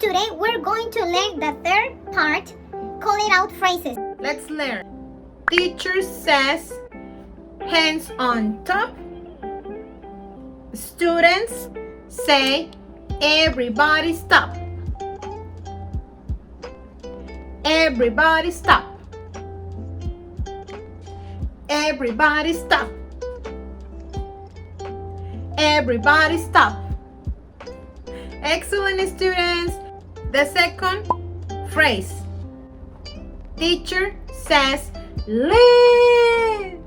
Today we're going to learn the third part, calling out phrases. Let's learn. Teacher says, hands on top. Students say, everybody stop. Everybody stop. Everybody stop. Everybody stop. Excellent, students. The second phrase. Teacher says, leave.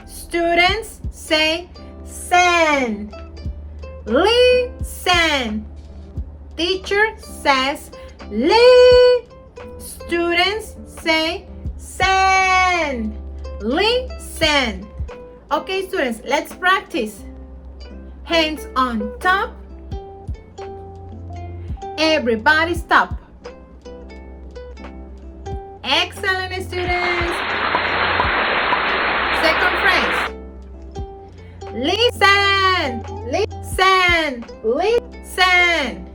Students say, send. Listen. Teacher says, leave. Students say, send. Listen. Okay, students, let's practice. Hands on top. Everybody stop. Excellent, students. Second phrase. Listen. Listen. Listen.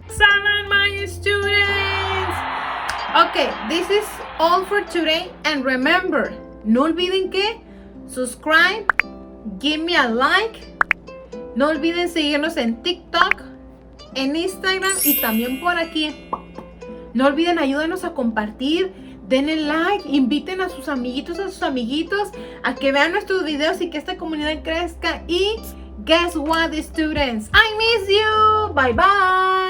Excellent, my students. Okay, this is all for today. And remember, no olviden que subscribe, give me a like. No olviden seguirnos en TikTok, en Instagram y también por aquí. No olviden, ayúdenos a compartir, denle like, inviten a sus amiguitos, a que vean nuestros videos y que esta comunidad crezca. Y guess what, students? I miss you. Bye bye.